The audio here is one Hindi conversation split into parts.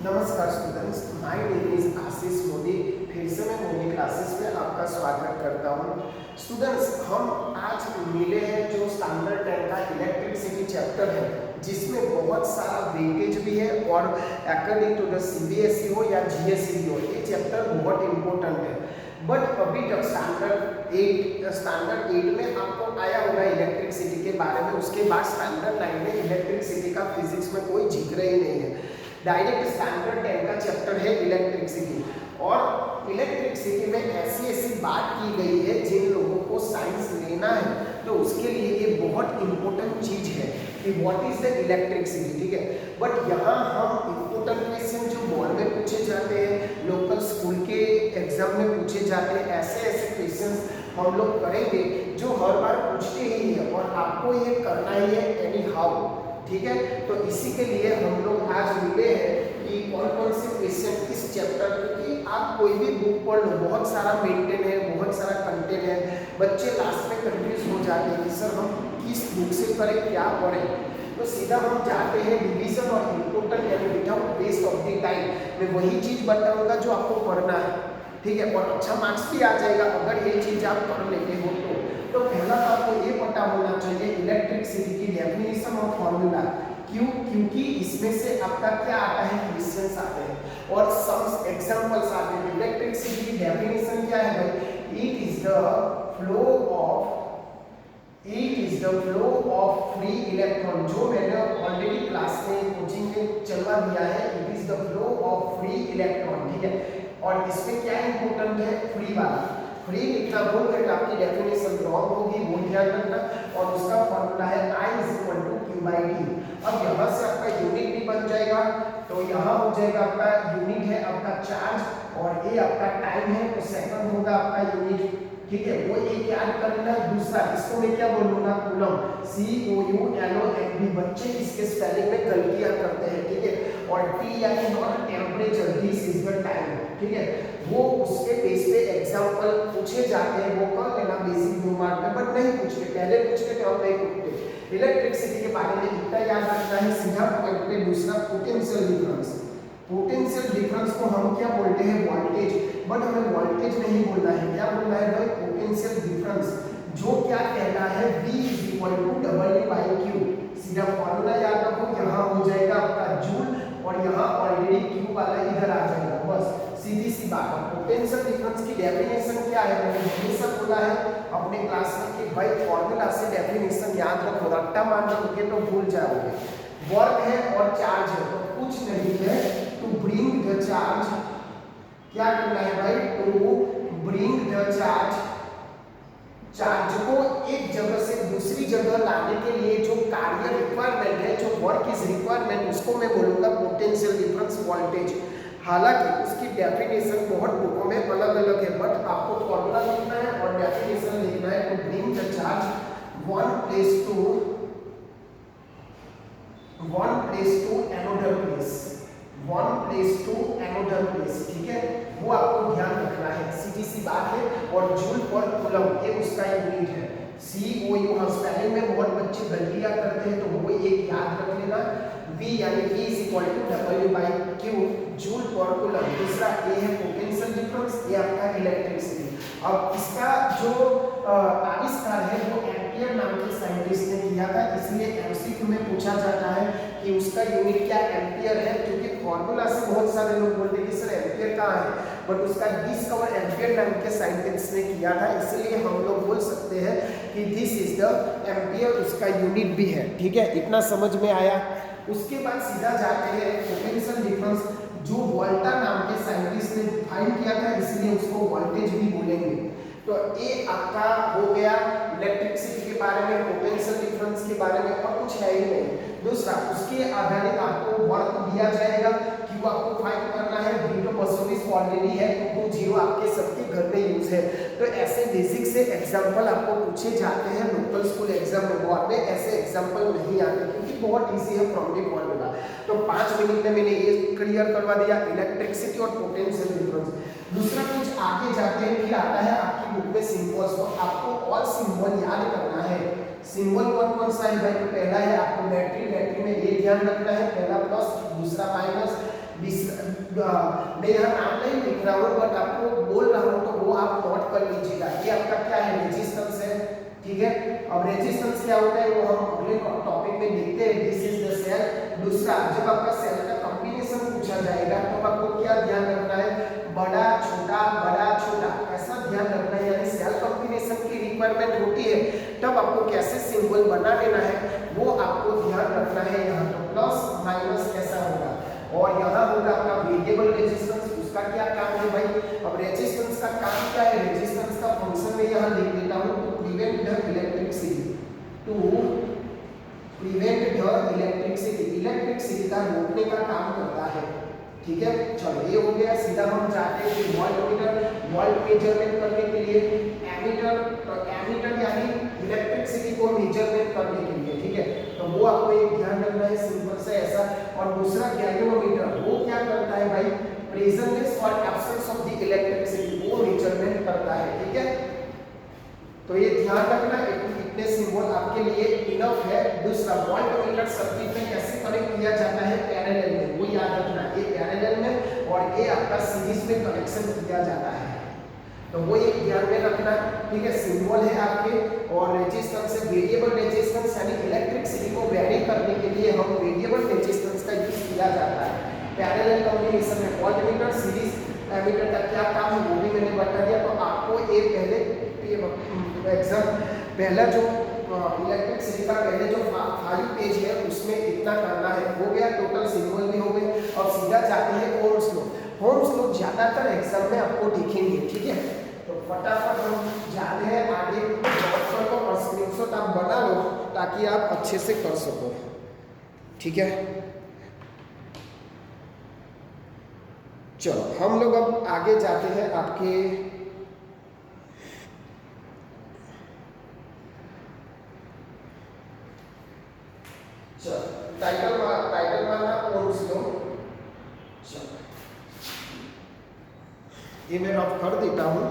नमस्कार स्टूडेंट्स, माय नेम इज आशीष मोदी। फिर से मैं मोदी क्लासेस में आपका स्वागत करता हूं। स्टूडेंट्स, हम आज मिले हैं जो स्टैंडर्ड 10 का इलेक्ट्रिसिटी चैप्टर है, जिसमें बहुत सारा वेटेज भी है और अकॉर्डिंग टू द सीबीएसई हो या जीएसई हो, ये चैप्टर बहुत इंपॉर्टेंट है। बट अभी तक स्टैंडर्ड 8 में आपको आया होगा इलेक्ट्रिसिटी के बारे में, उसके बाद स्टैंडर्ड 9 में इलेक्ट्रिसिटी का फिजिक्स में कोई जिक्र ही नहीं है। डायरेक्ट स्टैंडर्ड 10 का चैप्टर है इलेक्ट्रिसिटी, और इलेक्ट्रिसिटी में ऐसी ऐसी बात की गई है जिन लोगों को साइंस लेना है तो उसके लिए ये बहुत इंपॉर्टेंट चीज है कि व्हाट इज द इलेक्ट्रिसिटी। ठीक है, बट यहाँ हम इंपॉर्टेंट क्वेश्चन जो बोर्ड में पूछे जाते हैं, लोकल स्कूल के एग्जाम में पूछे जाते हैं, ऐसे ऐसे क्वेश्चन हम लोग करेंगे जो हर बार पूछते ही है और आपको ये करना ही है एनी हाउ। ठीक है, तो इसी के लिए हम लोग आज मिले हैं कि कौन कौन से क्वेश्चन किस चैप्टर, क्योंकि आप कोई भी बुक पढ़ लो, बहुत सारा मेंटेन है, बहुत सारा कंटेंट है, बच्चे लास्ट में कंफ्यूज हो जाते हैं कि सर हम किस बुक से करें, क्या पढ़ें। तो सीधा हम जाते हैं डिवीजन और इम्पोर्टेंट यानी without waste of the time. मैं वही चीज बताऊंगा जो आपको पढ़ना है, ठीक है, और अच्छा मार्क्स भी आ जाएगा अगर ये चीज आप पढ़ लेते हो तो पहला तो आपको ये पता होना चाहिए इलेक्ट्रिसिटी की डेफिनेशन और फॉर्मूला। क्यों? क्योंकि इसमें से आपका क्या आता है, क्वेश्चंस आते हैं और सम्स एग्जांपल्स आते हैं। इलेक्ट्रिसिटी की डेफिनेशन क्या है भाई? It is the flow of free electron, जो मैंने ऑलरेडी क्लास में कोचिंग में चलवा दिया है। It is the flow of free electron, ठीक है, और इसमें क्या इंपॉर्टेंट है, फ्री वाला। फ्री लिखना भूल गए तो आपकी डेफिनेशन रॉन्ग होगी, वो ध्यान रखना। और उसका फॉर्मूला है I = Q/T। अब यहाँ से आपका यूनिट भी बन जाएगा, तो यहाँ हो जाएगा आपका यूनिट है आपका चार्ज और ये आपका टाइम है, तो सेकंड होगा आपका यूनिट। ठीक है, वो एक याद करना। दूसरा इसको मैं क्या बोलूंगा, कूलम, COULOMB। बच्चे इसके स्पेलिंग में गलतियां करते हैं, ठीक है, और T यानी not temperature, this is the time. ठीक है, वो उसके बेस पे एग्जांपल पूछे जाते हैं, वो कर लेना बेसिक 2 मार्क में, बट नहीं पूछते, पहले पूछते थे हम नहीं पूछते। इलेक्ट्रिसिटी के बारे में इतना याद रखना है, सीधा पॉइंट पे। दूसरा पोटेंशियल डिफरेंस। पोटेंशियल डिफरेंस को हम क्या बोलते हैं, वोल्टेज, बट हमें वोल्टेज नहीं बोलना है, क्या बोलना है भाई, पोटेंशियल डिफरेंस, जो क्या कहता है V = W/Q। सीधा फॉर्मूला याद रखो, यहाँ हो जाएगा आपका जूल और यहाँ ऑलरेडी Q वाला इधर आ जाएगा, बस सीधी सी बात है। पोटेंशियल डिफरेंस की डेफिनेशन क्या है, मैंने हमेशा बोला है अपने क्लास में कि भाई फॉर्मूला से डेफिनेशन याद रखो, रट्टा मार दोगे तो भूल जाओगे। वर्क है और चार्ज है, तो कुछ नहीं है, टू ब्रिंग द चार्ज, क्या करना है भाई, टू ब्रिंग द चार्ज को एक जगह से दूसरी जगह लाने के लिए जो कार्य रिक्वायरमेंट है, जो वर्क इज रिक्वायरमेंट, उसको मैं बोलूंगा पोटेंशियल डिफरेंस वोल्टेज। हालांकि उसकी डेफिनेशन बहुत बुकों में अलग अलग है, बट आपको फॉर्मूला लिखना है और डेफिनेशन लिखना है, to bring the charge one place to another place, ठीक है, वो आपको ध्यान रखना है, सीधी सी बात है। और जूल पर कूलम ये उसका यूनिट है। COU, हाँ स्पेलिंग में बहुत बच्चे गलतियां करते हैं, तो वो एक याद रख लेना, V यानी V = W/Q, जूल पर कूलम। दूसरा ये है पोटेंशियल डिफरेंस, ये आपका इलेक्ट्रिसिटी। अब इसका जो आविष्कार है वो एम्पियर नाम के साइंटिस्ट ने किया था, इसलिए MCQ में पूछा जाता है कि उसका यूनिट क्या एम्पियर है, क्योंकि फॉर्मूला से बहुत सारे लोग बोलते हैं कि सर एम्पियर कहाँ है, बट उसका डिस्कवर एम्पियर नाम के साइंटिस्ट ने किया था, इसलिए हम लोग बोल सकते हैं कि दिस इज द एम्पियर, उसका यूनिट भी है। ठीक है, इतना समझ में आया। उसके बाद सीधा जाते हैं पोटेंशियल डिफरेंस, जो वोल्टा नाम के साइंटिस्ट ने फाइंड किया था, इसलिए उसको वोल्टेज भी बोलेंगे। तो ये आपका हो गया इलेक्ट्रिसिटी के बारे में, पोटेंशियल डिफरेंस के बारे में, और कुछ है ही नहीं। दूसरा, उसके आधारित आपको वर्क दिया जाएगा, Q आपको फाइंड करना है, V तो 220 ऑलरेडी है, 220 आपके सबके घर में यूज है। तो ऐसे बेसिक से एग्जांपल आपको पूछे जाते हैं लोकल स्कूल एग्जाम में, बोर्ड में ऐसे एग्जांपल नहीं आते क्योंकि बहुत इजी है फ्रॉम द फॉर्मूला। तो 5 मिनट में मैंने ये क्लियर करवा दिया, इलेक्ट्रिसिटी और पोटेंशियल डिफरेंस। दूसरा कुछ आगे जाते हैं, फिर आता है आपकी बुक में सिंबल्स, तो आपको और सिंबल याद करना है। सिंबल कौन कौन सा है भाई, तो पहला है आपको बैटरी में ये ध्यान रखना है, पहला प्लस दूसरा माइनस, मैं यहाँ नाम नहीं लिख रहा हूँ बट आपको बोल रहा हूँ, तो वो आप नोट कर लीजिएगा। ये आपका क्या है, रेजिस्टेंस है, ठीक है। अब रेजिस्टेंस क्या होता है वो हम अगले टॉपिक में देखते हैं। This is the cell. दूसरा, जब आपका सेल का कॉम्बिनेशन पूछा जाएगा तो आपको क्या ध्यान रखना है, बड़ा छोटा ऐसा ध्यान रखना है। यानी सेल कॉम्बिनेशन की रिक्वायरमेंट होती है तब आपको कैसे सिंबल बना देना है वो आपको ध्यान रखना है। यहाँ तो प्लस माइनस कैसा होगा, और यहाँ होगा आपका वेरिएबल रेजिस्टेंस। उसका क्या काम है भाई, अब रेजिस्टेंस का काम क्या है, रेजिस्टेंस का फंक्शन में यहाँ लिख देता हूँ, to prevent the electricity, electricity का रोकने का काम करता है, ठीक है। चलो ये हो गया। सीधा हम जाते हैं कि वोल्ट मेजरमेंट करने के लिए एमीटर, तो एमीटर यानी इलेक्ट्रिसिटी को मेजरमेंट करने के लिए, ठीक है। तो वो आपको एक ध्यान रखना है, सिंपल से ऐसा। और दूसरा गैल्वेनोमीटर, वो क्या करता है भाई, प्रेजेंस और एब्सेंस ऑफ द इलेक्ट्रिसिटी वो मेजरमेंट करता है, ठीक है। तो ये ध्यान रखना, इतने सिंबल आपके लिए इनफ है। दूसरा, वोल्टमीटर सर्किट में कैसे कनेक्ट किया जाता है, पैरेलल में, वो याद रखना, ये पैरेलल में और ये आपका सीरीज में कनेक्शन किया जाता है, तो वो एक ध्यान में रखना, ठीक है। सिंबल है आपके, और रेजिस्टेंस है वेरिएबल रेजिस्टेंस, यानी इलेक्ट्रिसिटी को वेरी करने के लिए हम वेरिएबल रेजिस्टेंस का यूज किया जाता है। पैरेलल कॉम्बिनेशन में वोल्टमीटर, सीरीज एमीटर का क्या काम है वो भी मैंने बता दिया। तो आपको ये पहले एग्जाम पहला जो इलेक्ट्रिसिटी का पहले जो 5 पेज है उसमें इतना करना है। हो गया, टोटल सिंबल भी हो गए। अब सीधा जाते हैं ओम्स लॉ। ओम्स लॉ ज्यादातर एग्जाम में आपको दिखेंगे, ठीक है। तो फटाफट हम जाते हैं आगे, नोट कर लो और स्क्रीनशॉट आप बना लो ताकि आप अच्छे से कर सको, ठीक है। चलो हम लोग अब आगे जाते हैं आपके टाइटल वाला ओम्स लॉ। चलो ये मैं रफ कर देता हूँ।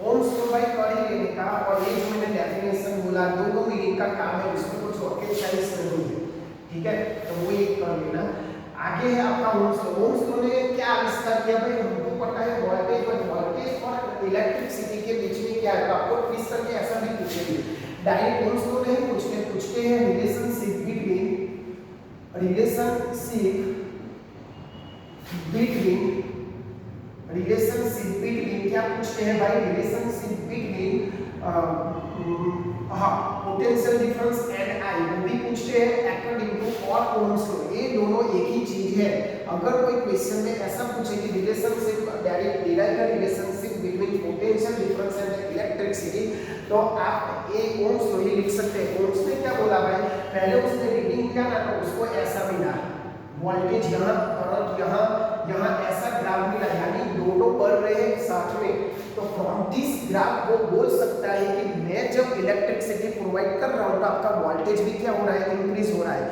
ओम्स लॉ भाई कर ही लेने का, और ये जो मैंने डेफिनेशन बोला, दोनों मीनिंग का काम है, उसमें कुछ रॉकेट साइंस नहीं है, ठीक है। तो वो एक कर लेना। आगे है आपका ओम्स लॉ। ओम्स लॉ ने क्या आविष्कार किया भाई, हमको पता है वोल्टेज, बट वोल्टेज और इलेक्ट्रिसिटी के बीच में क्या है, आपको ट्विस्ट करके ऐसा भी पूछेंगे। डायरेक्ट ओम्स लॉ नहीं पूछते हैं रिलेशनशिप बिटवीन क्या पूछते हैं भाई, relationship between potential difference and I, वो भी पूछते हैं अकॉर्डिंग टू और ओम्स लॉ। ये दोनों एक ही चीज है। अगर कोई क्वेश्चन में ऐसा पूछे कि relationship direct derive the relationship between potential difference and electricity, तो आप ये ओम्स लॉ ही लिख सकते हैं। ओम्स ने क्या बोला भाई, पहले उसने रीडिंग किया ना तो उसको ऐसा मिला, वोल्टेज यहाँ, करंट यहाँ ऐसा ग्राफ मिला, यानी दोनों बढ़ रहे हैं साथ में। तो फ्रॉम दिस ग्राफ वो बोल सकता है कि मैं जब इलेक्ट्रिसिटी प्रोवाइड कर रहा हूँ तो आपका वोल्टेज भी क्या हो रहा है, इंक्रीज हो रहा है।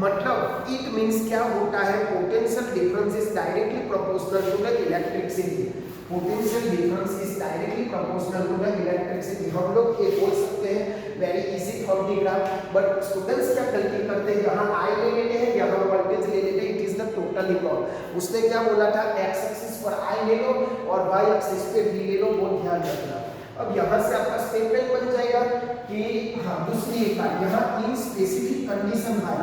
मतलब इट मींस क्या होता है, potential difference is directly proportional to the electricity. Potential difference is directly proportional to the electricity. हम लोग ये बोल सकते हैं very easy from the graph, but students क्या गलती करते हैं, यहाँ आई ले लेते हैं, यहाँ वोल्टेज ले लेते हैं, it is the total involve. उसने क्या बोला था, एक्स एक्सिस पर आई ले लो और वाई एक्सिस पे बी ले लो, वो ध्यान रखना। अब यहाँ से आपका स्टेटमेंट बन जाएगा कि हाँ, दूसरी एक बात, यहाँ इन स्पेसिफिक कंडीशन भाई,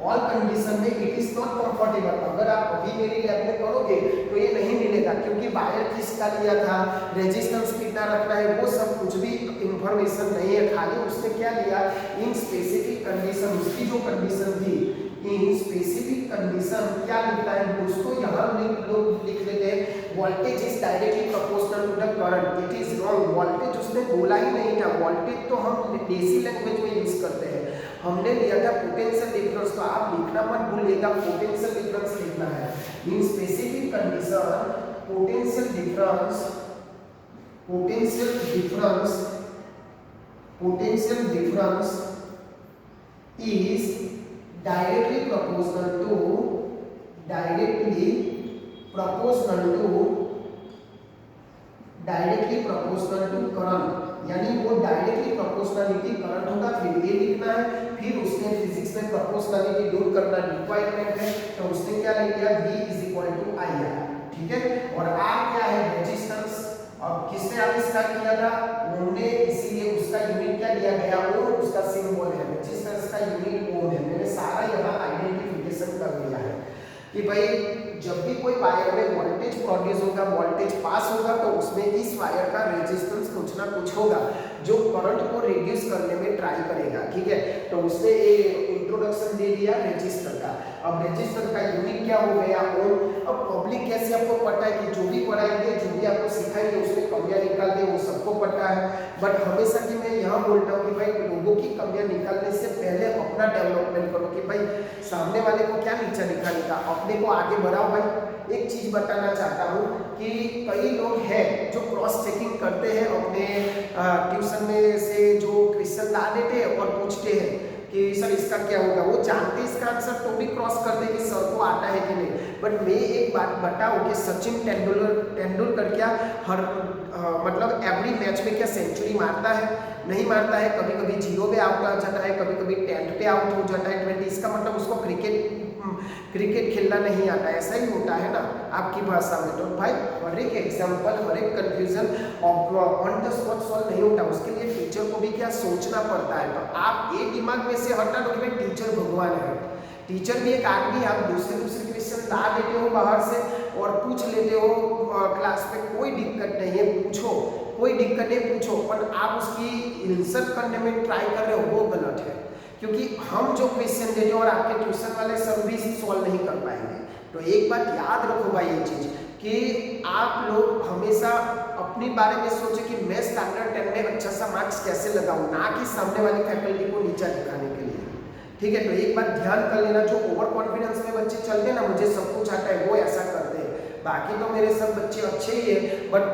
ऑल कंडीशन में इट इज नॉट कंफर्टेबल। अगर आप अभी मेरी लैब में करोगे तो ये नहीं मिलेगा, क्योंकि वायर किसका लिया था, रेजिस्टेंस कितना रखना है, वो सब कुछ भी इंफॉर्मेशन नहीं है। खाली उसने क्या लिया, इन स्पेसिफिक कंडीशन, उसकी जो कंडीशन थी, इन स्पेसिफिक कंडीशन क्या लिखता है दोस्तों, यहाँ लोग लिख देते हैं voltage is directly proportional to the current. It is wrong, voltage उसने बोला ही नहीं था। वोल्टेज तो हम देसी लैंग्वेज में यूज करते हैं, हमने लिया था पोटेंशियल डिफरेंस। तो आप लिखना मत भूलिएगा, पोटेंशियल डिफरेंस लिखना है। In specific condition potential difference is directly proportional to current, यानी वो डायरेक्टली प्रोपोर्शनलिटी करंट होगा। फिर ये लिखना है, फिर उसने फिजिक्स में ठीक है। और आर क्या है, रेजिस्टेंस। अब किसने आविष्कार किया था, ओम ने, इसीलिए उसका यूनिट क्या दिया गया, ओम, उसका सिंबल है रेजिस्टेंस का यूनिट ओम है। मैंने सारा यहाँ आइडेंटिफिकेशन कर लिया है कि भाई जब भी कोई वायर में वोल्टेज प्रोड्यूस होगा, वोल्टेज पास होगा, तो उसमें इस वायर का रेजिस्टेंस कुछ ना कुछ होगा जो करंट को रिड्यूस करने में ट्राई करेगा, ठीक है। तो उसने इंट्रोडक्शन दे दिया रेजिस्टर का। अब रेजिस्टर का यूनिट क्या हो गया, ओम। अब पब्लिक कैसे आपको पता है कि जो भी पढ़ाएंगे, जो भी आपको सिखाएंगे, उसमें कमियां निकाल दे, वो सबको पता है। बट हमेशा कि मैं यहाँ बोलता हूँ कि भाई लोगों की कमियां निकालने से पहले अपना डेवलपमेंट करो कि भाई सामने वाले को क्या नीचा दिखाने का, अपने को आगे बढ़ाओ। भाई एक चीज बताना चाहता हूँ कि कई लोग हैं जो क्रॉस चेकिंग करते हैं, अपने ट्यूशन में से जो क्वेश्चन ला देते हैं और पूछते हैं कि सर इसका क्या होगा, वो जानते इसका आंसर तो भी क्रॉस करते कि सर को आता है कि नहीं। बट मैं एक बात बताऊं कि सचिन तेंदुलकर क्या हर मतलब एवरी मैच में क्या सेंचुरी मारता है, नहीं मारता है। कभी कभी 0 पे आउट आ जाता है, कभी कभी 10 पे आउट हो जाता है 20। इसका मतलब उसको क्रिकेट खेलना नहीं आता, ऐसा ही होता है ना आपकी भाषा में। तो भाई हर एक एग्जाम्पल, हर एक confusion on the spot solve नहीं होता, उसके लिए टीचर को भी क्या सोचना पड़ता है। तो आप ये दिमाग में से हटा दो कि भाई टीचर भगवान है, टीचर भी एक आदमी। आप दूसरे क्वेश्चन ला देते हो बाहर से और पूछ लेते हो क्लास में, कोई दिक्कत नहीं है, पूछो, कोई दिक्कत नहीं, पूछो। पर आप उसकी इंसल्ट करने में ट्राई कर रहे हो, वो गलत है। क्योंकि हम जो क्वेश्चन देते हैं और आपके ट्यूशन वाले सर भी सॉल्व नहीं कर पाएंगे। तो एक बात याद रखो भाई, ये चीज कि आप लोग हमेशा अपने बारे में सोचें कि मैं स्टैंडर्ड 10 में अच्छा सा मार्क्स कैसे लगाऊं, ना कि सामने वाली फैकल्टी को नीचा दिखाने के लिए, ठीक है। तो एक बात ध्यान कर लेना, जो ओवर कॉन्फिडेंस में बच्चे चलते हैं ना, मुझे सब कुछ आता है, वो ऐसा करते हैं। बाकी तो मेरे सब बच्चे अच्छे ही है, बट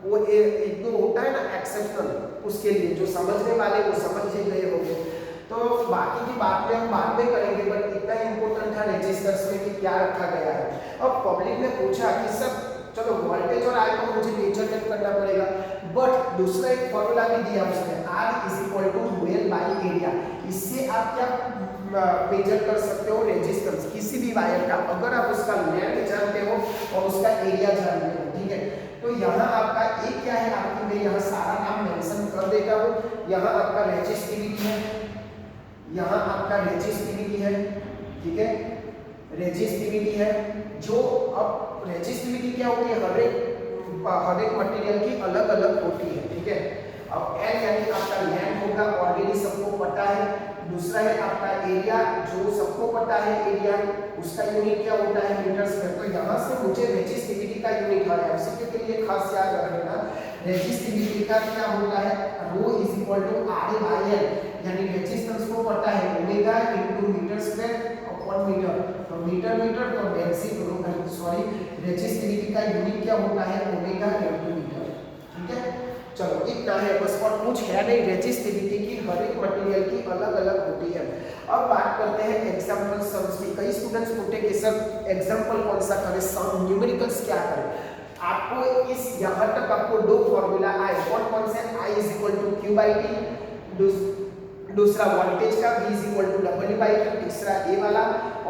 वो एक दो होता है ना एक्सेप्शनल, उसके लिए जो समझने वाले वो समझ ही गए होंगे। तो बाकी की बात में हम बाद में करेंगे, बट इतना इंपॉर्टेंट था रजिस्टर्स में कि क्या रखा गया है। अब पब्लिक ने पूछा कि सर चलो वोल्टेज और आई को मुझे मेजरमेंट करना पड़ेगा, बट दूसरा एक फॉर्मूला भी दिया उसने, R = वेल बाई एरिया। इससे आप क्या मेजर कर सकते हो रेजिस्टेंस किसी भी वायर का, अगर आप उसका लेंथ जानते हो और उसका एरिया जानते हो, ठीक है। तो यहाँ आपका एक क्या है, आपकी मैं यहाँ सारा नाम मेंशन कर देता हूँ। यहाँ आपका रेजिस्टिविटी है, यहाँ आपका रेजिस्टिविटी है, ठीक है, रेजिस्टिविटी है। जो अब रेजिस्टिविटी क्या होती है, हर एक मटेरियल की अलग अलग होती है, ठीक है। अब L यानी आपका लेंथ होगा, ऑलरेडी सबको पता है। दूसरा है आपका एरिया, जो सबको पता है एरिया, उसका यूनिट क्या होता है, मीटर्स में। तो यहाँ से मुझे रेजिस्टिविटी का यूनिट आ रहा है, उसी के लिए खास याद रखना रेजिस्टिविटी का क्या होता है, ρ = RA/L, यानी रेजिस्टेंस को पता है omega × metre square upon metre. तो मीटर तो डेंसिटी सॉरी रेजिस्टिविटी का यूनिट क्या होता है, ओमेगा × मीटर, ठीक है। चलो इतना है बस, और कुछ है नहीं। रेजिस्टिविटी की हर एक मटेरियल की अलग अलग होती है। अब बात करते हैं एग्जांपल सम्स की। कई स्टूडेंट्स पूछते कि सर एग्जांपल कौन सा करें, सम न्यूमेरिकल्स क्या करें। आपको इस यहाँ तक आपको दो फॉर्मूला आए, कौन से, I = Q/T, दूसरा वोल्टेज का V = W/T, तीसरा A वाला,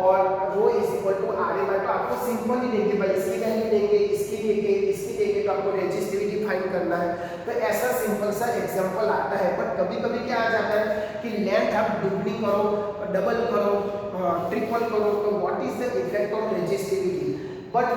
और ρ = RA/। तो आपको सिंपल ही देंगे भाई, इसकी वैल्यू देंगे, इसकी देंगे, तो आपको रेजिस्टिविटी फाइंड करना है। तो ऐसा सिंपल सा एग्जांपल आता है। बट कभी कभी क्या आ जाता है कि लेंथ आप दुगनी करो, डबल करो, ट्रिपल करो, तो what is the effect of resistivity. But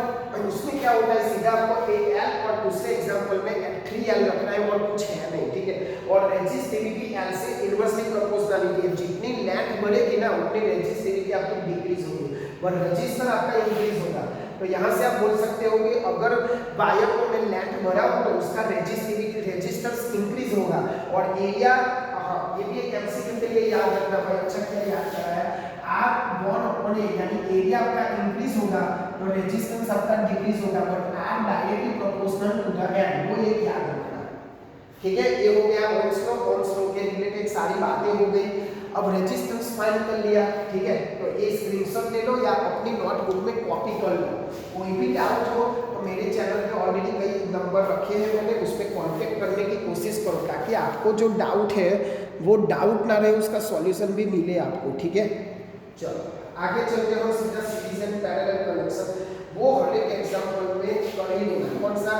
उसमें क्या होता है, सीधा आपको L और दूसरे एग्जांपल में 3L रखना है और कुछ है नहीं, ठीक है। और रेजिस्टिविटी L से इनवर्सली प्रोपोर्शनलिटी है, जितनी लेंथ बढ़ेगी ना उतनी रेजिस्टिविटी आपकी डिक्रीज होगी, और रेजिस्टेंस आपका इंक्रीज होगा। तो यहाँ से आप बोल सकते हो कि अगर वायर को मैं लेंथ बढ़ाऊं तो उसका रेजिस्टेंस इंक्रीज होगा, और एरिया, ये भी एक एमसीक्यू के लिए याद रखना भाई, अच्छा क्या याद कराया, R1/A यानी एरिया आपका इंक्रीज होगा तो रेजिस्टेंस आपका डिक्रीज होगा, but R directly proportional to the L, वो एक याद रखना, ठीक है। ये हो गया ओम्स लॉ के रिलेटेड सारी बातें हो गई। अब रेजिस्टेंस फाइंड कर लिया, ठीक है। तो ये स्क्रीनशॉट ले लो या अपनी नोटबुक में कॉपी कर लो। कोई भी डाउट हो तो मेरे चैनल पे ऑलरेडी कई नंबर रखे हैं मैंने, उस पर कॉन्टेक्ट करने की कोशिश करो, ताकि आपको जो डाउट है वो डाउट ना रहे, उसका सॉल्यूशन भी मिले आपको, ठीक है। चलो आगे चलते हो सीधा सीरीज एंड पैरेलल कनेक्शन। वो हर एक एग्जाम्पल में कर ही लेना। कौन सा?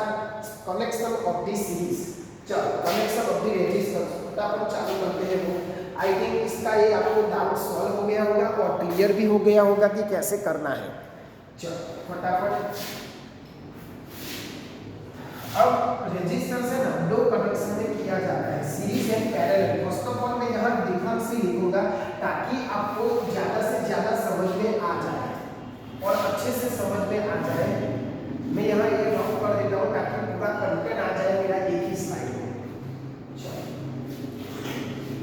Connection of the series. चलो कनेक्शन ऑफ द रेजिस्टेंस फटाफट चालू करते हैं वो। आई थिंक इसका ये आपको डाउट सॉल्व हो गया होगा और क्लियर भी हो गया होगा कि कैसे करना है। चलो फटाफट। अब रेजिस्टर से ना दो कनेक्शन में किया जाता है, series and parallel. First of all मैं यहाँ डिफरेंस ही लिखूंगा ताकि आपको ज़्यादा से ज़्यादा समझ में आ जाए और अच्छे से समझ में आ जाए। मैं यहाँ ये ड्रॉ कर देता हूँ ताकि पूरा कंटेंट आ जाए मेरा एक ही स्लाइड में।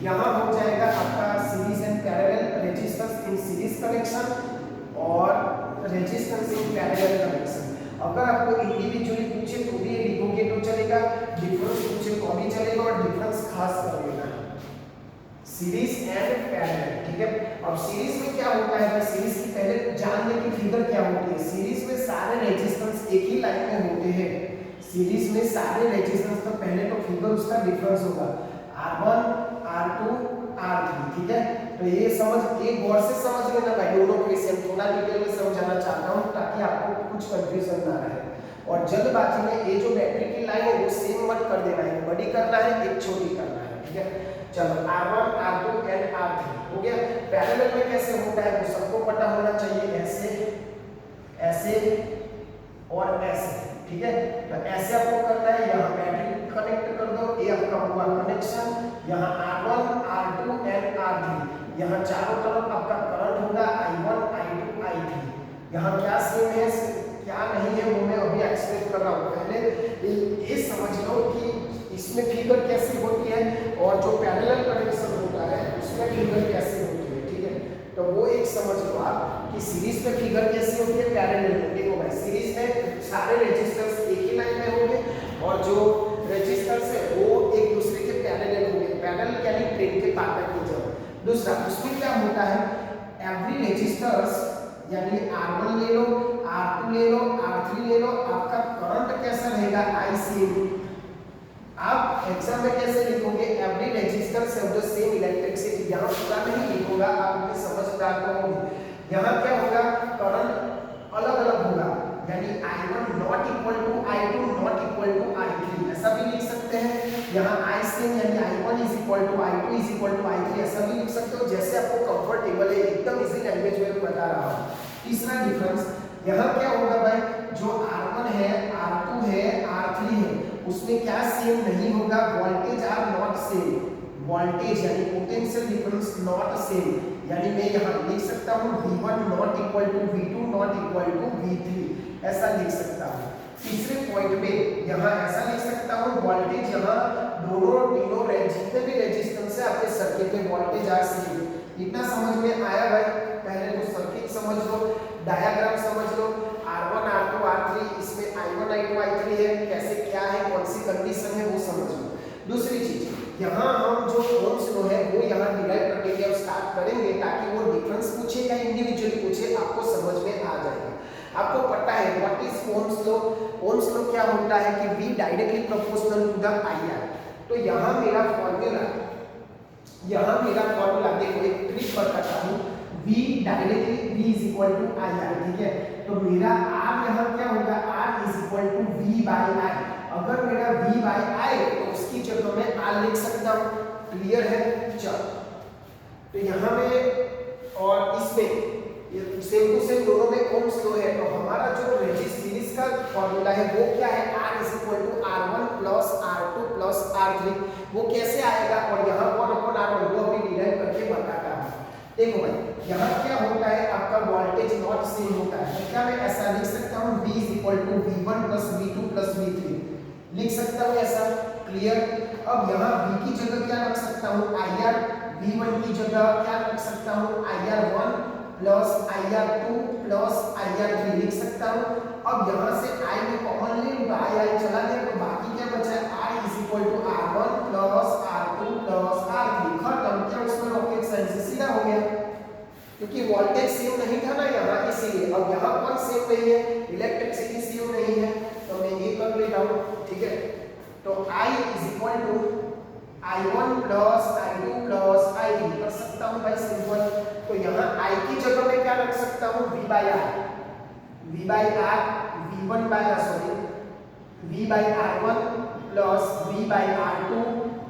यहाँ हो जाएगा आपका series and parallel, resistance in series connection और रेजिस्टेंस इन पैरेलल कनेक्शन। अगर आपको इंडिविजुअली पूछे तो भी लिखोगे तो चलेगा, डिफरेंस पूछे तो भी चलेगा और डिफरेंस खास कर लेना। सीरीज एंड पैरेलल, ठीक है। अब सीरीज में क्या होता है? सीरीज की पहले जान लें कि फिगर क्या होती है। सीरीज में सारे रेजिस्टेंस एक ही लाइन में होते हैं। सीरीज में सारे रेजिस्टेंस तो पहले तो फिगर उसका डिफरेंस होगा R1 R2 R3, ठीक है। तो ये समझ एक गौर से समझ लेना भाई, दोनों को इसे थोड़ा डिटेल में समझाना चाहता हूँ ताकि आपको कुछ कंफ्यूजन ना रहे। और जल्दबाजी में ये जो बैटरी की लाइन है वो सेम मत कर देना है, बड़ी करना है एक छोटी करना है, ठीक है। चलो R1 R2 एंड R3 हो गया। पैरेलल में कैसे होता है वो सबको पता होना चाहिए, ऐसे ऐसे और ऐसे, ठीक है। तो ऐसे आपको करना है, यहाँ बैटरी कनेक्ट कर दो, ये आपका हुआ कनेक्शन। यहाँ R1 R2 एंड R3, यहाँ चारों तरफ आपका करंट होगा I1 I2 I3। यहाँ क्या सेम है क्या नहीं है वो मैं अभी एक्सप्लेन कर रहा हूँ। पहले ये समझ लो कि इसमें फिगर कैसी होती है और जो पैरेलल कनेक्शन होता है उसमें फिगर कैसे होती है, ठीक है। तो वो एक समझ लो आप कि सीरीज में फिगर कैसी होती है, पैरेलल में। देखो भाई सीरीज में सारे रेजिस्टेंस एक ही लाइन में होंगे और जो रेजिस्टेंस है वो एक दूसरे के पैरेलल होंगे। पैरेलल यानी ट्रेन के पार्टनर की जगह। दूसरा उसमें क्या होता है, एवरी रेजिस्टर्स यानी R1 ले लो, R2 ले लो, R3 ले लो, आपका करंट कैसा रहेगा IC। आप एग्जाम में कैसे लिखोगे, every resistance of the same electricity. यहाँ पूरा नहीं लिखूंगा, आप मुझे समझदार तो होंगे। यहाँ क्या होगा, करंट अलग अलग होगा, यानी I1 not equal to I2 not equal to I3, ऐसा भी लिख सकते हैं। यहाँ IC यानी I1 is equal to I2 is equal to I3, ऐसा भी लिख सकते हो, जैसे आपको कंफर्टेबल है। एकदम इजी लैंग्वेज में बता रहा हूँ। तीसरा डिफरेंस यहाँ क्या होगा भाई, जो R1 है, R2 है, R3 है, उसमें क्या सेम नहीं होगा, voltage are not same. Voltage यानी पोटेंशियल डिफरेंस नॉट सेम, यानी मैं यहाँ लिख सकता हूँ V1 not equal to V2 not equal to V3, ऐसा लिख सकता हूँ। तीसरे पॉइंट में यहाँ ऐसा लिख सकता हूँ, वोल्टेज यहाँ दोनों तीनों जितने भी रेजिस्टेंस है आपके सर्किट में वोल्टेज आर सेम। इतना समझ में आया भाई? पहले तो सर्किट समझ लो, डायग्राम समझ लो, R1 R2 R3, इसमें I1 I2 I3 है, कैसे क्या है, कौन सी कंडीशन है वो समझ लो। दूसरी चीज यहाँ हम जो ओम्स लॉ है वो यहाँ डिराइव करने के अब स्टार्ट करेंगे ताकि वो डिफरेंस पूछे या इंडिविजुअली पूछे आपको समझ में आ जाएगा। आपको पता है what is Ohm's law. Ohm's law क्या होता है कि V directly proportional to the IR। तो यहाँ मेरा फॉर्मूला देखो, एक ट्रिक बताता हूँ। V directly V is equal to IR, ठीक है। तो मेरा R यहाँ क्या होगा, R is equal to V by I। अगर मेरा V बाई I तो उसकी जगह मैं R लिख सकता हूँ। क्लियर है? चलो तो यहाँ में और इसमें सेम टू सेम दोनों में ओम्स लॉ है। तो हमारा जो रेजिस्टेंस का फॉर्मूला है वो क्या है, R is equal to R1 plus R2 plus R3। वो कैसे आएगा और यहाँ 1/R1 वो अभी डिराइव करके बताता हूँ। देखो भाई यहाँ क्या होता है, आपका वोल्टेज नॉट सेम होता है, तो क्या मैं ऐसा लिख सकता हूँ V is equal to V1 plus V2 plus V3 लिख सकता हूँ ऐसा। क्लियर? अब यहाँ V की जगह क्या रख सकता हूँ, IR। V1 की जगह क्या रख सकता हूँ, IR1 plus IR2 plus IR3 लिख सकता हूँ। अब यहाँ से I में कॉमन ले लूँगा, I चला गया, तो बाकी क्या बचा है, I is equal to R1 plus R2 plus R3। खत्म। क्या उसमें रॉकेट साइंस से सीधा हो गया, क्योंकि वोल्टेज सेम नहीं था ना यहाँ, इसीलिए। अब यहाँ पर सेम नहीं है, इलेक्ट्रिसिटी सेम नहीं है, तो मैं ये कर लेता हूँ, ठीक है। तो I is equal to I1 plus I2 plus I3 कर सकता हूँ भाई, सिंपल। तो यहाँ I की जगह में क्या रख सकता हूँ, V by I। V by R V1 by sorry V by R1 plus V by R2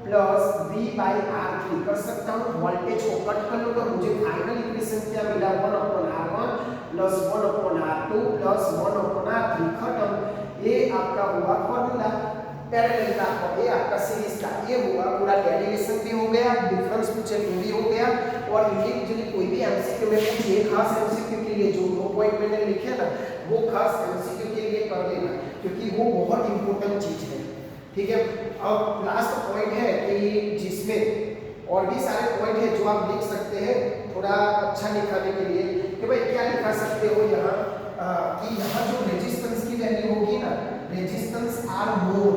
plus V by R3 कर सकता हूँ। वोल्टेज को कट कर लो तो मुझे फाइनल इक्वेशन क्या मिला 1/R1 plus 1/R2 plus 1/R3 खत्म। ये आपका हुआ फॉर्मूला पैरेलल का और ये आपका सीरीज का। ये हुआ पूरा डेरिवेशन भी हो गया, डिफरेंस पूछे वो भी हो गया और इंडिविजुअली कोई भी एमसीक्यू में पूछिए, खास एमसीक्यू के लिए जो 2 पॉइंट मैंने लिखे ना वो खास एमसीक्यू के लिए कर लेना क्योंकि वो बहुत इंपॉर्टेंट चीज है। ठीक है, अब लास्ट पॉइंट है कि जिसमें और भी सारे पॉइंट है जो आप लिख सकते हैं थोड़ा अच्छा लिखाने के लिए कि भाई क्या लिखा सकते हो यहाँ कि यहाँ जो रेजिस्टेंस की वैल्यू होगी ना, रेजिस्टेंस आर मोर,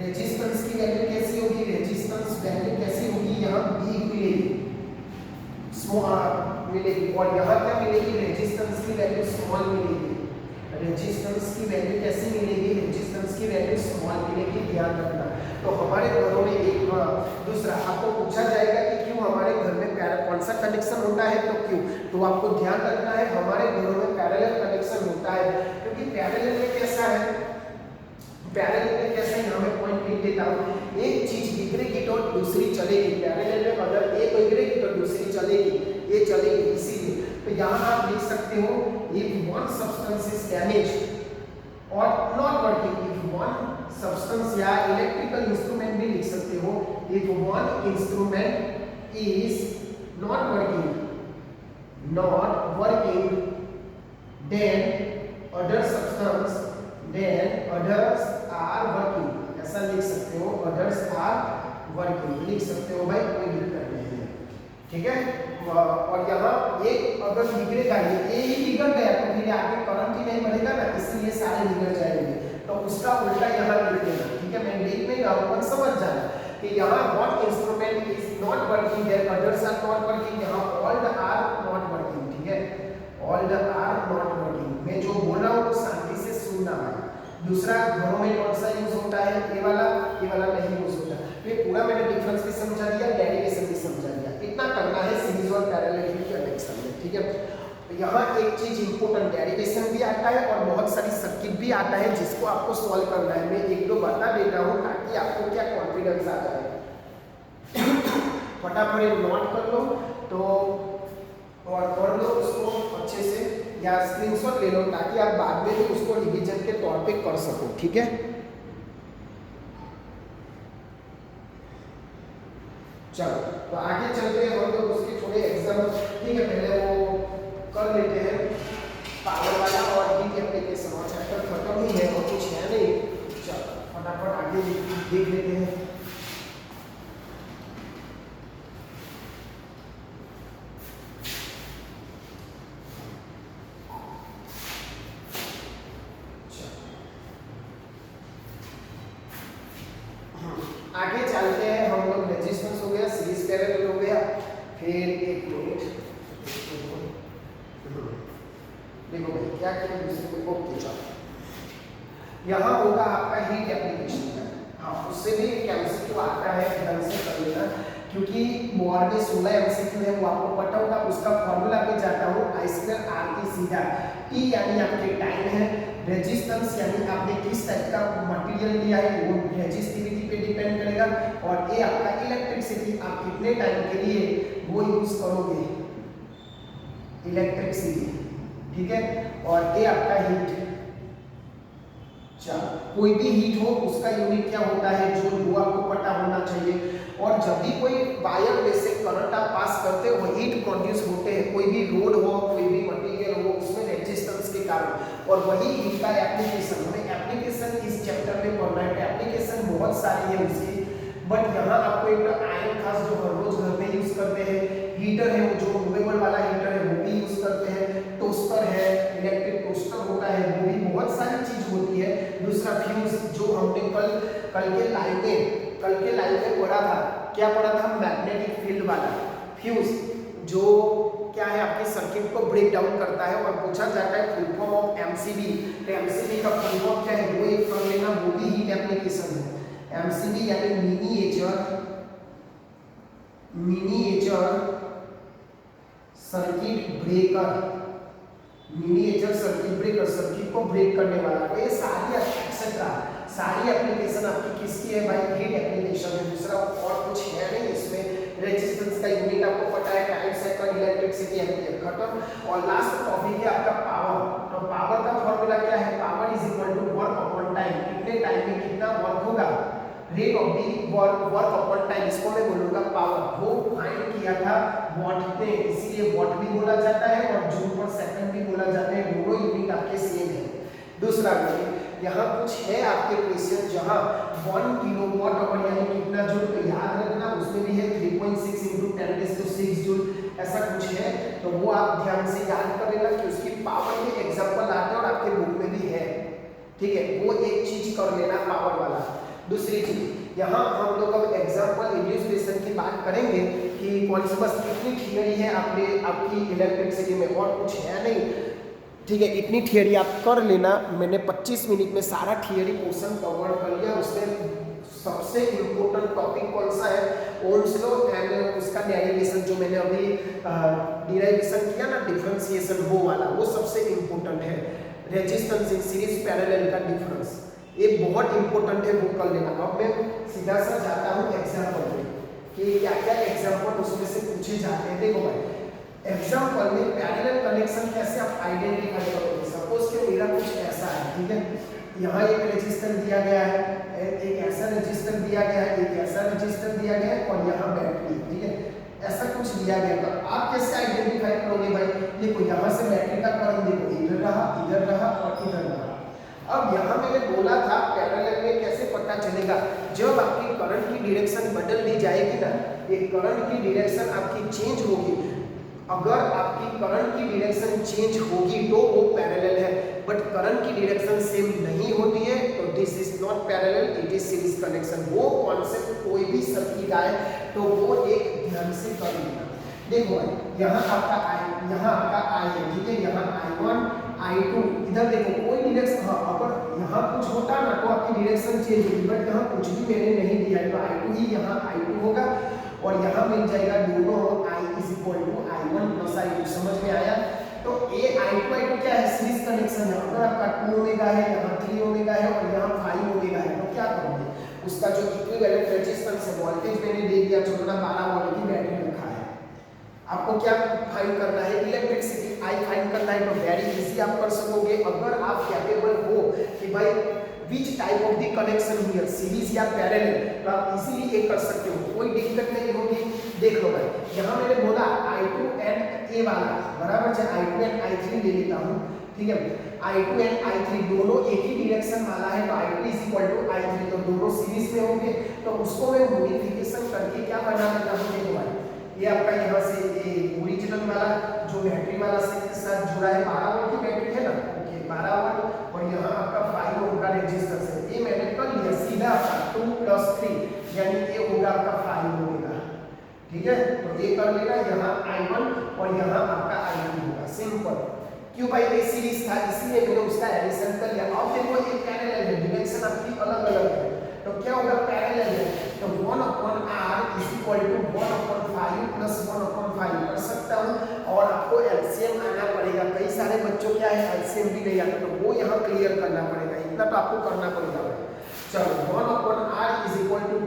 रेजिस्टेंस की वैल्यू कैसी होगी, रेजिस्टेंस वैल्यू कैसी होगी यहाँ बिग मिलेगी, स्मॉल मिलेगी और यहाँ क्या मिलेगी, रेजिस्टेंस की वैल्यू स्मॉल मिलेगी। रेजिस्टेंस की वैल्यू कैसी मिलेगी, रेजिस्टेंस की वैल्यू स्मॉल मिलेगी, ध्यान रखना। तो हमारे घरों में एक दूसरा आपको पूछा जाएगा कि क्यों हमारे घर में कौन सा कनेक्शन होता है तो क्यों, तो आपको ध्यान रखना है हमारे घरों में पैरेलल कनेक्शन होता है क्योंकि पैरेलल में कैसा है, पैरेलल में कैसा है, मैं पॉइंट लिख देता हूँ। एक चीज बिगड़ेगी तो दूसरी चलेगी, पैरेलल में अगर एक बिगड़ेगी तो दूसरी चलेगी, ये चलेगी। इसीलिए तो यहाँ आप लिख सकते हो if one substance is damaged or not working, if one substance या इलेक्ट्रिकल इंस्ट्रूमेंट भी लिख सकते हो, if one instrument is not working then others are working, ऐसा लिख सकते हो, others are working लिख सकते हो भाई, कोई दिक्कत नहीं है। ठीक है, और यहाँ एक अगर बिगड़ेगा ये ही बिगड़ गया तो फिर आगे करंट ही नहीं बढ़ेगा ना, इसलिए सारे बिगड़ जाएंगे, तो उसका उल्टा यहाँ लिख देना। ठीक है, मैं लिख नहीं रहा हूँ, समझ जाना कि यहाँ one instrument is not working there, others are not working, यहाँ all the are not working। ठीक है, all the are not working, मैं जो बोल रहा हूँ शांति से सुनना है। दूसरा घरों में कौन सा यूज होता है, ये वाला नहीं यूज होता। ये पूरा मैंने डिफरेंस भी समझा दिया, डेरिवेशन भी समझा दिया, इतना करना है सीरीज और पैरेलल के कनेक्शन में। ठीक है, तो यहाँ एक चीज इंपॉर्टेंट, डेरिवेशन भी आता है और बहुत सारी सर्किट भी आता है जिसको आपको सॉल्व करना है। मैं एक दो बता देता हूँ ताकि आपको क्या कॉन्फिडेंस आ जाए। फटाफट नोट कर लो तो और पढ़ लो उसको अच्छे से या स्क्रीनशॉट ले लो ताकि आप बाद में भी उसको रिवीजन के तौर पे कर सको। ठीक है, चलो तो आगे चलते हैं हम लोग उसके थोड़े एग्जाम। ठीक है, पहले वो कर लेते हैं पावर वाला और हीट एप्लीकेशन, और चैप्टर खत्म ही है और कुछ है नहीं। चलो फटाफट आगे देख लेते हैं। आगे चलते हैं हम लोग, रेजिस्टेंस हो गया, सीरीज पैरेलल हो गया, फिर एक मिनट देखो भाई क्या किया दूसरे को। ओके चलो यहाँ होगा आपका हीट एप्लीकेशन का। हाँ, उससे भी एक एमसीक्यू आता है, ढंग से कर लेना क्योंकि बोर्ड में 16 एमसीक्यू है, वो आपको पता होगा। उसका फॉर्मूला पे जाता हूँ I2R सीधा, T यानी आपके टाइम है, रेजिस्टेंस यानी आपने किस टाइप का मटेरियल लिया है वो रेजिस्टिविटी पे डिपेंड करेगा, और ये आपका इलेक्ट्रिसिटी, आप कितने टाइम के लिए वो यूज करोगे इलेक्ट्रिसिटी। ठीक है, और ये आपका हीट। चलो कोई भी हीट हो उसका यूनिट क्या होता है जो वो आपको पता होना चाहिए। और जब भी कोई वायर में से करंट आप पास करते हो हीट प्रोड्यूस होते हैं, कोई भी रोड हो कोई भी मटेरियल हो उसमें रेजिस्टेंस के कारण, और वही हीट का एप्लीकेशन। हमें एप्लीकेशन इस चैप्टर में पढ़ना है, एप्लीकेशन बहुत सारी है उसकी, बट यहाँ आपको एक आयरन खास जो हर रोज घर में यूज करते हैं, हीटर है वो जो मूवेबल वाला हीटर है वो भी यूज करते हैं, टोस्टर है, इलेक्ट्रिक टोस्टर होता है, वो भी बहुत सारी चीज होती है। दूसरा फ्यूज जो हमने कल के लाइन में पढ़ा था, क्या पढ़ा था, मैग्नेटिक फील्ड वाला फ्यूज जो क्या है आपके सर्किट को ब्रेक डाउन करता है, और पूछा जाता है फुल फॉर्म ऑफ एमसीबी। तो एमसीबी का फुल फॉर्म क्या है वो एक कर लेना, वो भी हीट एप्लीकेशन है। एमसीबी यानी miniature circuit breaker, miniature circuit breaker, circuit को ब्रेक करने वाला। तो ये सारी एक्सेट्रा सारी एप्लीकेशन आपकी किसकी है भाई, हीट एप्लीकेशन है। दूसरा और कुछ है नहीं इसमें। रेजिस्टेंस का यूनिट आपको पता है, टाइम सेकंड, इलेक्ट्रिसिटी एम्पीयर, खत्म। और लास्ट टॉपिक है आपका पावर। तो पावर का फॉर्मूला क्या है, power is equal to work upon time, कितने टाइम में कितना वर्क होगा, rate of the work upon time, इसको मैं बोलूंगा पावर। वो फाइंड किया था वॉट ने, इसीलिए वॉट भी बोला जाता है और जूल पर सेकंड भी बोला जाता है, दोनों यूनिट आपके सेम है। दूसरा यहाँ कुछ है आपके क्वेश्चन जहाँ 1 किलोवाट आवर यानी कितना जूल, तो याद रखना उसमें भी है 3.6 × 10⁶ जूल, ऐसा कुछ है। तो वो आप ध्यान से याद कर लेना कि उसकी पावर के एग्जांपल आते हैं और आपके बुक में भी है, ठीक है। वो एक चीज कर लेना पावर वाला। दूसरी चीज यहाँ हम लोग अब एग्जांपल इल्यूस्ट्रेशन की बात करेंगे कि कौन सी बस इतनी थियरी है आपकी इलेक्ट्रिसिटी में, और कुछ है नहीं, ठीक है। इतनी थियरी आप कर लेना। मैंने 25 मिनट में सारा थियरी पोर्शन कवर कर लिया। उसमें सबसे इम्पोर्टेंट टॉपिक कौन सा है, ओम्स लॉ एंड उसका डेरिवेशन, जो मैंने अभी डिराइवेशन किया ना, डिफरेंशिएशन, वो वाला, वो सबसे इम्पोर्टेंट है। रेजिस्टेंस इन सीरीज पैरेलल का डिफरेंस, ये बहुत इंपॉर्टेंट है, वो कर लेना। अब मैं सीधा सा जाता हूँ एग्जाम्पल में कि क्या क्या एग्जाम्पल उसमें से पूछे जाते हैं। देखो भाई, एग्जाम्पल में पैरेलल कनेक्शन कैसे आप आइडेंटिफाई करोगे। सपोज कि मेरा कुछ ऐसा है, ठीक है, यहाँ एक रेजिस्टर दिया गया है, एक ऐसा रेजिस्टर दिया गया है, एक ऐसा रेजिस्टर दिया गया है, और यहाँ बैटरी, ठीक है, ऐसा कुछ दिया गया। तो आप कैसे आइडेंटिफाई करोगे भाई, देखो यहाँ से बैटरी का करंट देखो, इधर रहा और इधर रहा। अब यहाँ मैंने बोला था पैरेलल में कैसे पता चलेगा, जब आपकी करंट की डायरेक्शन बदल दी जाएगी ना, ये करंट की डायरेक्शन आपकी चेंज होगी। अगर आपकी करंट की डायरेक्शन चेंज होगी तो वो पैरेलल है, बट करंट की डायरेक्शन सेम नहीं होती है तो this is not parallel, it is series connection. वो कॉन्सेप्ट कोई भी सर्किट आए तो वो एक ध्यान से कर लेना। देखो यहाँ आपका I, यहाँ आपका I है, ठीक है, यहाँ I1 I2, इधर देखो कोई डायरेक्शन, हाँ अगर यहाँ कुछ होता ना तो आपकी डायरेक्शन चेंज होगी, बट यहाँ कुछ भी मैंने नहीं दिया है तो I2 ही यहाँ I2 होगा, और यहाँ मिल जाएगा दोनों I = I1 + I2। समझ में आया। तो ये I2 I2 क्या है, सीरीज कनेक्शन है। अगर आपका 2 ओमेगा है, यहाँ 3 ओमेगा है और यहाँ 5 ओमेगा है, तो क्या करोगे, उसका जो इक्विवेलेंट रेजिस्टेंस है, वोल्टेज मैंने दे दिया, चलो ना 12 वोल्ट की बैटरी रखा है, आपको क्या फाइंड करना है, इलेक्ट्रिसिटी I फाइंड करना है। तो वेरी इजी आप कर सकोगे अगर आप कैपेबल हो कि भाई which type of the connection here, series या पैरेलल, तो आप इजीली ये कर सकते हो, कोई दिक्कत नहीं होगी। देख लो भाई, यहाँ मैंने बोला I2 and A वाला बराबर है, I2 and I3 ले लेता हूँ, ठीक है, I2 and I3 दोनों एक ही डायरेक्शन वाला है, तो I2 = I3, तो दोनों सीरीज में होंगे। तो उसको मैं मॉडिफिकेशन करके क्या बना लेता हूँ, देखो भाई, ये आपका यहाँ से ये ओरिजिनल वाला जो बैटरी वाला से साथ जुड़ा है, 12 वोल्ट की बैटरी है ना, ओके 12 वोल्ट, और यहाँ आपका 5 ओम का रेजिस्टेंस है। ये मैंने कर लिया सीधा आपका 2 + 3 यानी ये होगा आपका 5 होगा, ठीक है। तो ये कर लेना, यहाँ I1 और यहाँ आपका I2 होगा, सिंपल। क्यों भाई, ये सीरीज था इसलिए मैंने उसका एडिशन कर लिया। अब देखो ये पैरेलल है, डायरेक्शन आपकी अलग अलग है, तो क्या होगा, पैरेलल है तो 1/R = 1/5 + 1/5 कर सकता हूँ, और आपको एलसीएम आना पड़ेगा। कई सारे बच्चों क्या है एलसीएम भी नहीं आता, तो वो यहाँ क्लियर करना पड़ेगा, इतना तो आपको करना पड़ेगा। चलो 1/R =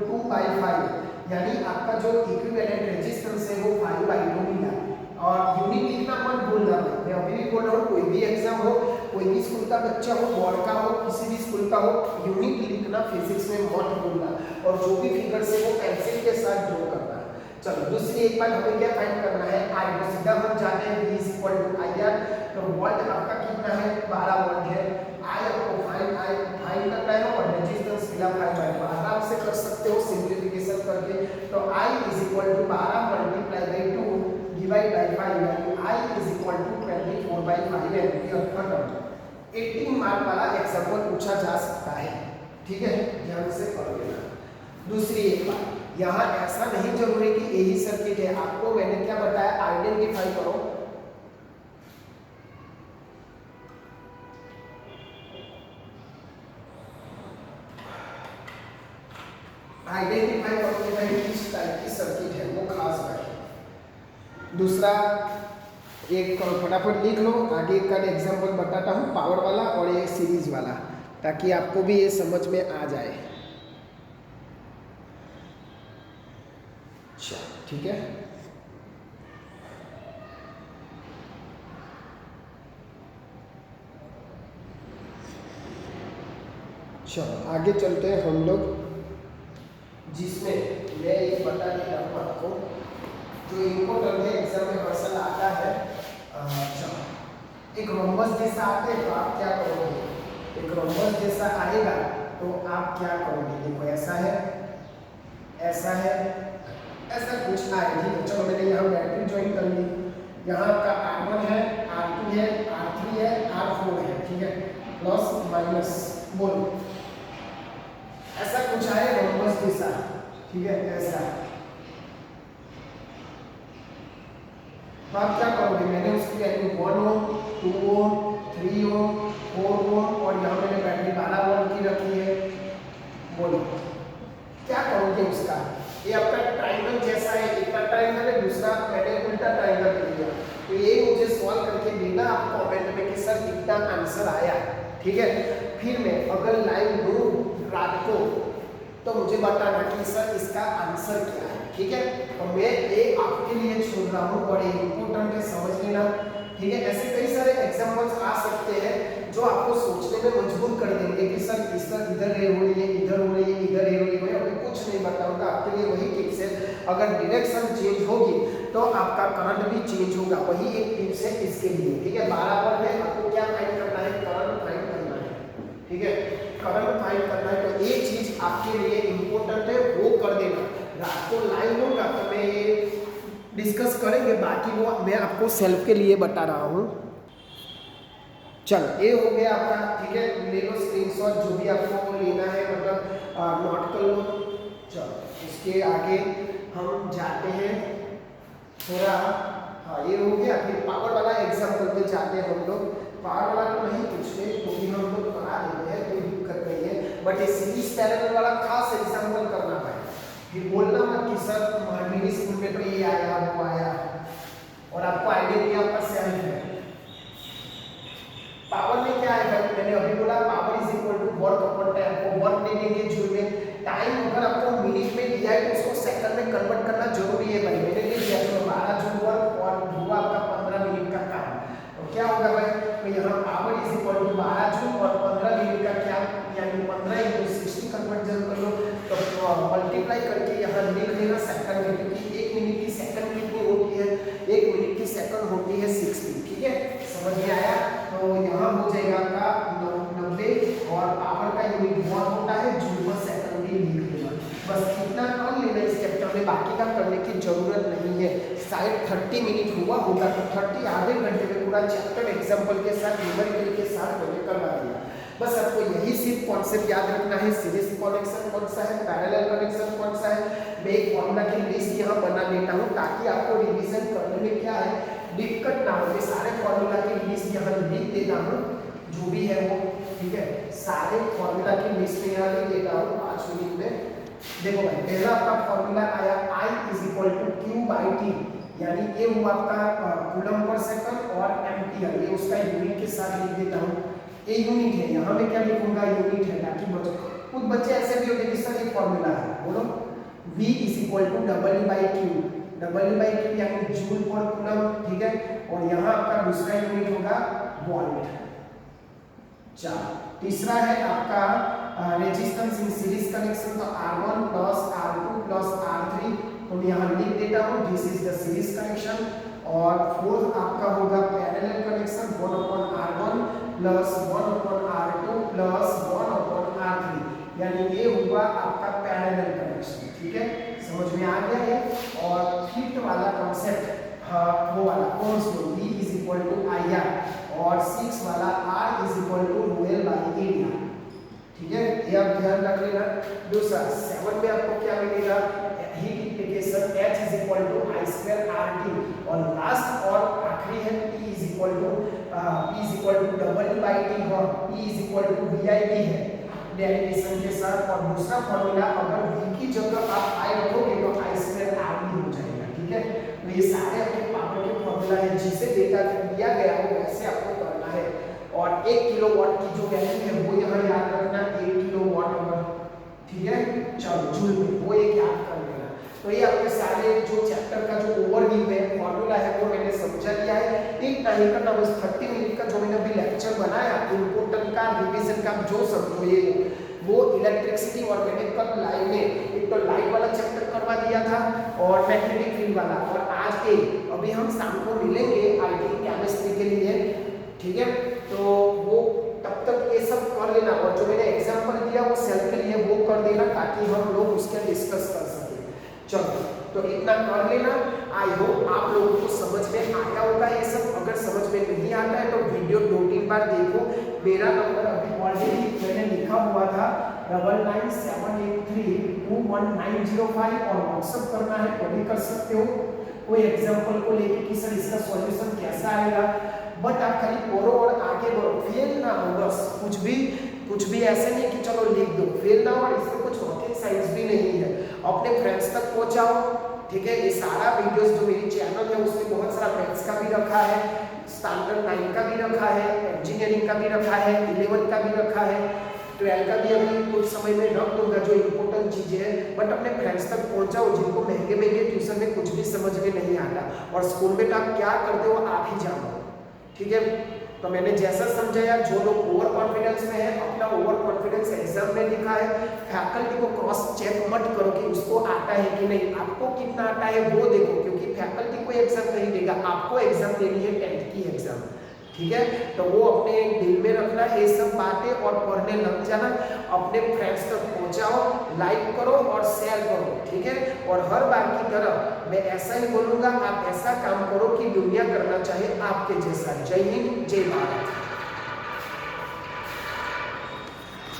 2/5 यानी आपका जो इक्विवेलेंट रेजिस्टेंस है वो 5/2 मिला। और यूनिट लिखना मत भूलना, मैं अभी भी बोल रहा हूँ, कोई भी एग्जाम हो, कोई भी स्कूल का बच्चा हो, बोर्ड का हो, किसी भी स्कूल का हो, यूनिट लिखना फिजिक्स में मत भूलना, और जो भी फिगर से वो पेंसिल के साथ ड्रॉ करना। चलो दूसरी एक बार हमें क्या फाइंड करना है, I, तो सीधा हम जाते हैं V = IR। तो वोल्ट आपका कितना है, 12 वोल्ट है। I आपको फाइंड करना है, और रेजिस्टेंस मिला 5/2, आराम से कर सकते हो सिंपलीफिकेशन करके। तो I = 12 × 2 / 5 यानी I = 24/5 एम्पीयर। खत्म। 18 मार्क वाला एग्जांपल पूछा जा सकता है, ठीक है, ध्यान से कर लेना। दूसरी एक बात, यहाँ ऐसा नहीं जरूरी कि यही सर्किट है, आपको मैंने क्या बताया, आइडेंटिफाई करो, आइडेंटिफाई करो कि भाई किस टाइप की सर्किट है, वो खास बात है। दूसरा एक फटाफट लिख लो, आगे का एग्जाम्पल बताता हूँ पावर वाला और ये सीरीज वाला, ताकि आपको भी ये समझ में आ जाए। अच्छा ठीक है, चलो आगे चलते हैं हम लोग, जिसमें मैं ये बता दे रहा हूँ आपको जो इम्पोर्टेंट है, एग्जाम में क्वेश्चन आता है। चलो एक रोम्बस जैसा आते हैं तो आप क्या करोगे, एक रोम्बस जैसा आएगा तो आप क्या करोगे, देखो ऐसा है, ऐसा है, ऐसा कुछ आए, ठीक है। चलो मैंने यहाँ बैटरी ज्वाइन कर ली, यहाँ आपका R1 है, R2 है, R3 है, R4 है, ठीक है, प्लस माइनस बोलो, ऐसा कुछ आए रोम्बस जैसा, ठीक है, ऐसा। तो आप क्या करोगे, मैंने उसकी वैल्यू 1 ओम, 2 ओम, 3 ओम, 4 ओम और यहाँ मैंने बैटरी 12 ओम की रखी है, बोलो क्या करोगे उसका। ये आपका ट्राइंगल जैसा है, एक का ट्राइंगल है, दूसरा मैंने उल्टा ट्राइंगल ले लिया, तो ये मुझे सॉल्व करके देना आप कमेंट में कि सर कितना आंसर आया, ठीक है। फिर मैं अगर लाइन दूँ रात को तो मुझे बताना कि सर इसका आंसर क्या है, ठीक है। और मैं ये आपके लिए छोड़ रहा हूँ, बड़े इंपॉर्टेंट है, समझ लेना, ठीक है। ऐसे कई सारे एग्जांपल्स आ सकते हैं जो आपको सोचने में मजबूर कर देंगे कि सर इधर रे हो रही है, इधर हो रही है, इधर रे हो रही है। मैं अभी कुछ नहीं बताऊंगा, आपके लिए वही टिप्स है, अगर डायरेक्शन चेंज होगी तो आपका करंट भी चेंज होगा, वही एक टिप्स है इसके लिए, ठीक है। 12 पर में आपको क्या फाइंड करना है, करंट फाइंड करना है, ठीक है, करंट फाइंड करना है। तो ये चीज आपके लिए इंपॉर्टेंट है, वो कर देना। रात को लाइन होगा तो मैं ये डिस्कस करेंगे, बाकी वो मैं आपको सेल्फ के लिए बता रहा हूँ। चलो ये हो गया आपका, ठीक है, ले लो स्क्रीनशॉट जो भी आपको लेना है, मतलब नोट कर लो। चलो इसके आगे हम जाते हैं थोड़ा, हाँ ये हो गया। फिर पावर वाला एग्जाम्पल पे जाते हैं हम लोग। पावर वाला तो नहीं पूछते क्योंकि हम लोग करा देते हैं, कोई दिक्कत नहीं है, बट ये सीरीज पैरेलल वाला खास एग्जाम्पल करना है। फिर बोलना मत कि सर मेरी स्कूल में तो ये आया वो आया, और आपको आइडिया नहीं, आपका सेल्फ है। पावर में क्या है, मैंने अभी बोला power is equal to work upon time, को वर्क नहीं देंगे जूल में, टाइम अगर आपको मिनट में दिया है तो उसको सेकंड में कन्वर्ट करना जरूरी है भाई। मैंने नहीं दिया तो 12 जूल वर्क और हुआ आपका 15 मिनट का काम, तो क्या होगा भाई, तो यहाँ power is equal to 12 joule और 15 मिनट का क्या, यानी 15 × 60 कन्वर्ट जरूर कर लो, तो मल्टीप्लाई करके यहाँ लिख देना सेकंड में, क्योंकि 1 मिनट की सेकंड कितनी होती है, 1 मिनट की सेकंड होती है 60, ठीक है, समझ में आया। तो यहाँ हो जाएगा आपका 90 और पावर का यूनिट वॉट होता है, जूल पर सेकंड भी लिख देना। बस इतना कर लेना इस चैप्टर में, बाकी का करने की जरूरत नहीं है। शायद 30 मिनट हुआ होगा तो 30 आधे घंटे में पूरा चैप्टर एग्जाम्पल के साथ, न्यूमेरिकल के साथ मैंने करवा दिया। बस आपको यही सिर्फ कॉन्सेप्ट याद रखना है, सीरीज कनेक्शन कौन सा है, पैरेलल कनेक्शन कौन सा है। मैं एक फॉर्मूला की लिस्ट यहाँ बना देता हूँ ताकि आपको रिवीजन करने में क्या है दिक्कत ना हो। सारे फॉर्मूला की लिस्ट यहाँ लिख देता हूँ जो भी है वो, ठीक है, सारे फॉर्मूला की लिस्ट यहाँ लिख देता हूँ 5 मिनट में। देखो भाई, पहला आपका फॉर्मूला आया I = Q/T, यानी ये हुआ आपका कूलम पर सेकंड और एम्पीयर, ये उसका यूनिट के साथ लिख देता हूँ। ये यूनिट है, यहाँ मैं क्या लिखूंगा, यूनिट है, ताकि कुछ बच्चे ऐसे भी होते हैं कि सर ये फॉर्मूला है, बोलो V = W/Q, W/Q यानी जूल पर कूलम, ठीक है, और यहाँ आपका दूसरा यूनिट होगा वोल्ट। चलो तीसरा है आपका रेजिस्टेंस इन सीरीज कनेक्शन, तो R1 + R2 + R3, तो मैं यहाँ लिख देता हूँ this is the series connection. और फोर्थ आपका होगा parallel connection, 1/R1 + 1/R2 + 1/R3, यानी ये हुआ आपका पैरेलल कनेक्शन, ठीक है, समझ में आ गया है। और फिफ्थ वाला कॉन्सेप्ट, हाँ वो वाला कौन सा, V = IR, और 6 वाला R = ρl/area, ठीक है, ये आप ध्यान रख लेना। दूसरा 7 में आपको क्या मिलेगा, हीट इंडिकेशन H = I²RT, और लास्ट और आखिरी है P = W/T और P = VID है डेरिवेशन के साथ। और दूसरा फॉर्मूला अगर V की जगह आप I रखोगे तो I²RT हो जाएगा, ठीक है। तो ये सारे अपने पावर के फॉर्मूला फॉर्मूला है, जिसे डेटा दिया गया हो वैसे आपको करना है। और 1 किलोवाट की जो वैल्यू है वो यहाँ याद रखना, 1 किलोवाट आवर, ठीक है, चलो जूल में, वो एक याद कर लेना। तो ये आपके सारे जो चैप्टर का जो ओवरव्यू है, फॉर्मूला है, वो मैंने समझा दिया है। एक नहीं करना, बस 30 मिनट का जो मैंने अभी लेक्चर बनाया, इम्पोर्टेंट का, रिवीजन का, जो समझो ये वो इलेक्ट्रिसिटी और मैंने कल लाइव में एक तो लाइट वाला चैप्टर करवा दिया था और मैग्नेटिक फील्ड वाला, और आज एक अभी हम शाम को मिलेंगे आईटी केमिस्ट्री के लिए, ठीक है। तो वो तब तक ये सब कर लेना, और जो मैंने एग्जांपल दिया वो सेल के लिए वो कर देना, ताकि हम लोग उसके डिस्कस कर सकें। चलो, तो इतना कर लेना। आई होप आप लोगों को समझ में आया होगा ये सब। अगर समझ में नहीं आता है तो वीडियो 2-3 बार देखो। मेरा नंबर अभी ऑलरेडी मैंने लिखा हुआ था 9978321905, और व्हाट्सएप करना है तो भी कर सकते हो कोई एग्जांपल को लेके कि सर इसका सॉल्यूशन कैसा आएगा। बट आप खाली पढ़ो और आगे बढ़ो, फेल ना हो बस। कुछ भी ऐसे नहीं कि चलो लिख दो, फेल ना हो। और इसमें कुछ रॉकेट साइंस भी नहीं है, अपने फ्रेंड्स तक पहुंचाओ, ठीक है। ये सारा वीडियोस जो मेरी चैनल है उसमें बहुत सारा मैथ्स का भी रखा है, स्टैंडर्ड 9 का भी रखा है, इंजीनियरिंग का भी रखा है, 11 का भी रखा है, 12 का भी अभी कुछ समय में रख दूंगा जो इंपॉर्टेंट चीजें हैं। बट अपने फ्रेंड्स तक पहुंचाओ जिनको महंगे ट्यूशन में कुछ भी समझ में नहीं आता, और स्कूल में तो आप क्या करते हो आप ही जानो, ठीक है। तो मैंने जैसा समझाया, जो लोग ओवर कॉन्फिडेंस में है, अपना ओवर कॉन्फिडेंस एग्जाम में लिखा है, फैकल्टी को क्रॉस चेक मत करो कि उसको आता है कि नहीं, आपको कितना आता है वो देखो, क्योंकि फैकल्टी को एग्जाम नहीं देगा, आपको एग्जाम देनी है 10th की एग्जाम, ठीक है। तो वो अपने दिल में रखना ये सब बातें, और पढ़ने लग जाना, अपने फ्रेंड्स तक पहुंचाओ, लाइक करो और शेयर करो, ठीक है। और हर बार की तरह मैं ऐसा ही बोलूंगा, आप ऐसा काम करो कि दुनिया करना चाहे आपके जैसा। जय हिंद, जय भारत।